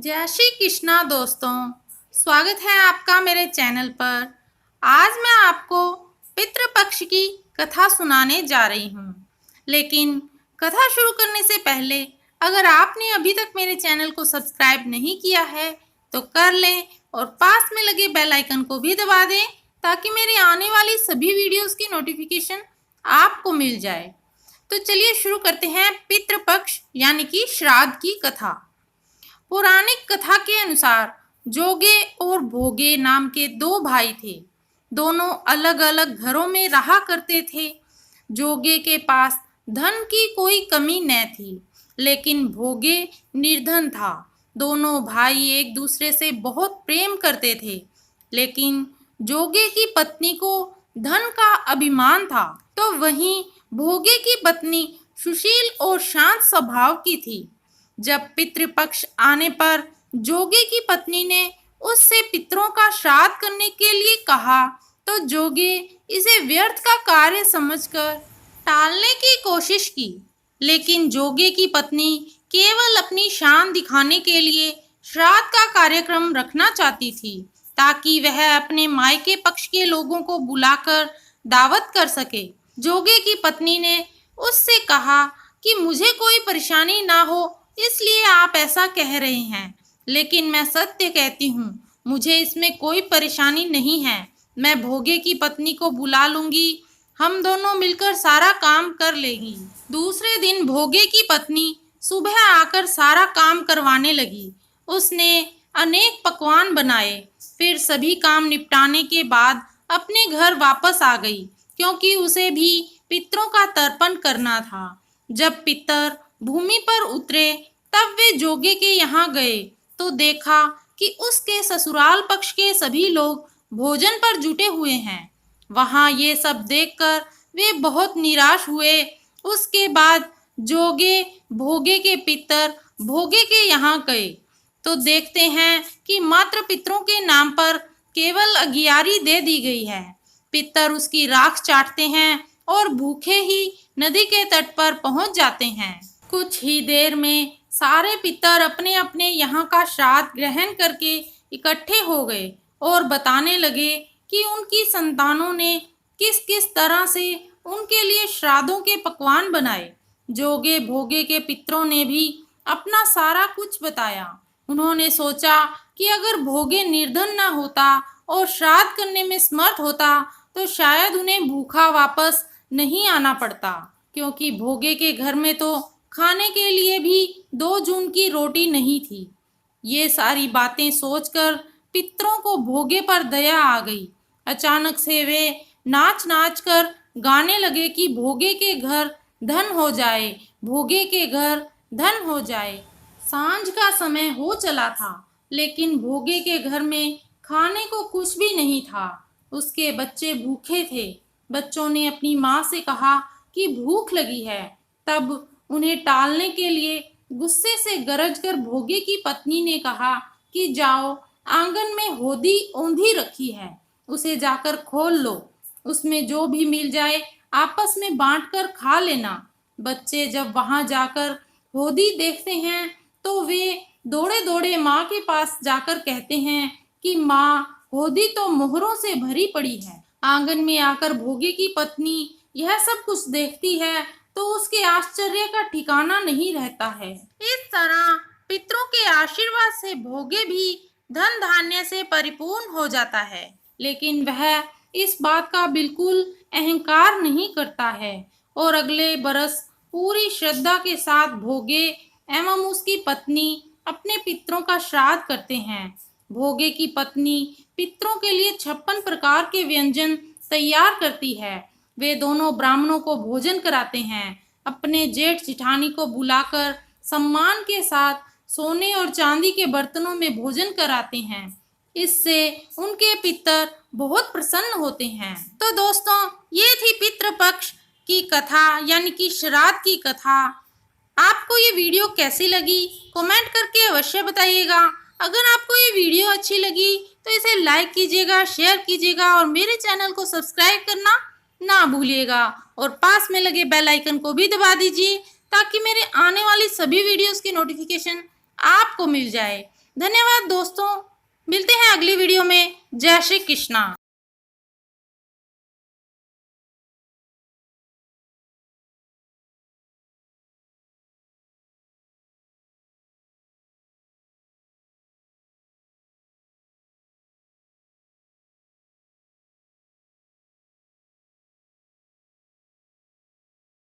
जय श्री कृष्णा दोस्तों, स्वागत है आपका मेरे चैनल पर। आज मैं आपको पितृपक्ष की कथा सुनाने जा रही हूँ। लेकिन कथा शुरू करने से पहले अगर आपने अभी तक मेरे चैनल को सब्सक्राइब नहीं किया है तो कर लें और पास में लगे बेल आइकन को भी दबा दें ताकि मेरे आने वाली सभी वीडियोस की नोटिफिकेशन आपको मिल जाए। तो चलिए शुरू करते हैं पितृपक्ष यानी कि श्राद्ध की कथा। पौराणिक कथा के अनुसार जोगे और भोगे नाम के दो भाई थे। दोनों अलग अलग घरों में रहा करते थे। जोगे के पास धन की कोई कमी न थी, लेकिन भोगे निर्धन था। दोनों भाई एक दूसरे से बहुत प्रेम करते थे, लेकिन जोगे की पत्नी को धन का अभिमान था, तो वहीं भोगे की पत्नी सुशील और शांत स्वभाव की थी। जब पितृपक्ष आने पर जोगे की पत्नी ने उससे पितरों का श्राद्ध करने के लिए कहा, तो जोगे इसे व्यर्थ का कार्य समझकर टालने की कोशिश की। लेकिन जोगे की पत्नी केवल अपनी शान दिखाने के लिए श्राद्ध का कार्यक्रम रखना चाहती थी, ताकि वह अपने मायके पक्ष के लोगों को बुलाकर दावत कर सके। जोगे की पत्नी ने उससे कहा कि मुझे कोई परेशानी ना हो, इसलिए आप ऐसा कह रहे हैं, लेकिन मैं सत्य कहती हूँ, मुझे इसमें कोई परेशानी नहीं है। मैं भोगे की पत्नी को बुला लूंगी, हम दोनों मिलकर सारा काम कर लेंगी। दूसरे दिन भोगे की पत्नी सुबह आकर सारा काम करवाने लगी। उसने अनेक पकवान बनाए, फिर सभी काम निपटाने के बाद अपने घर वापस आ गई, क्योंकि उसे भी पितरों का तर्पण करना था। जब पितर भूमि पर उतरे तब वे जोगे के यहाँ गए तो देखा कि उसके ससुराल पक्ष के सभी लोग भोजन पर जुटे हुए हैं। वहाँ ये सब देखकर वे बहुत निराश हुए। उसके बाद जोगे भोगे के पितर भोगे के यहाँ गए तो देखते हैं कि मात्र पितरों के नाम पर केवल अगियारी दे दी गई है। पितर उसकी राख चाटते हैं और भूखे ही नदी के तट पर पहुंच जाते हैं। कुछ ही देर में सारे पितर अपने अपने यहाँ का श्राद्ध ग्रहण करके इकट्ठे हो गए और बताने लगे कि उनकी संतानों ने किस किस तरह से उनके लिए श्राद्धों के पकवान बनाए। जोगे भोगे के पितरों ने भी अपना सारा कुछ बताया। उन्होंने सोचा कि अगर भोगे निर्धन न होता और श्राद्ध करने में समर्थ होता तो शायद उन्हें भूखा वापस नहीं आना पड़ता, क्योंकि भोगे के घर में तो खाने के लिए भी 2 जून की रोटी नहीं थी। ये सारी बातें सोचकर पितरों को भोगे पर दया आ गई। अचानक से वे नाच नाच कर गाने लगे कि भोगे के घर धन हो जाए, भोगे के घर धन हो जाए। सांझ का समय हो चला था, लेकिन भोगे के घर में खाने को कुछ भी नहीं था। उसके बच्चे भूखे थे। बच्चों ने अपनी माँ से कहा कि भूख लगी है। तब उन्हें टालने के लिए गुस्से से गरज कर भोगे की पत्नी ने कहा कि जाओ, आंगन में होदी औंधी रखी है, उसे जाकर खोल लो, उसमें जो भी मिल जाए आपस में बांटकर खा लेना। बच्चे जब वहां जाकर होदी देखते हैं तो वे दौड़े दौड़े माँ के पास जाकर कहते हैं कि माँ, होदी तो मोहरों से भरी पड़ी है। आंगन में आकर भोगे की पत्नी यह सब कुछ देखती है तो उसके आश्चर्य का ठिकाना नहीं रहता है। इस तरह पितरों के आशीर्वाद से भोगे भी धन धान्य से परिपूर्ण हो जाता है, लेकिन वह इस बात का बिल्कुल अहंकार नहीं करता है और अगले बरस पूरी श्रद्धा के साथ भोगे एवं उसकी पत्नी अपने पितरों का श्राद्ध करते हैं। भोगे की पत्नी पितरों के लिए 56 प्रकार के व्यंजन तैयार करती है। वे दोनों ब्राह्मणों को भोजन कराते हैं। अपने जेठ जिठानी को बुलाकर सम्मान के साथ सोने और चांदी के बर्तनों में भोजन कराते हैं। इससे उनके पितर बहुत प्रसन्न होते हैं। तो दोस्तों, ये थी पितृपक्ष की कथा यानी कि श्राद्ध की कथा। आपको ये वीडियो कैसी लगी कमेंट करके अवश्य बताइएगा। अगर आपको ये वीडियो अच्छी लगी तो इसे लाइक कीजिएगा, शेयर कीजिएगा और मेरे चैनल को सब्सक्राइब करना ना भूलिएगा और पास में लगे बेल आइकन को भी दबा दीजिए ताकि मेरे आने वाली सभी वीडियोस की नोटिफिकेशन आपको मिल जाए। धन्यवाद दोस्तों, मिलते हैं अगली वीडियो में। जय श्री कृष्णा।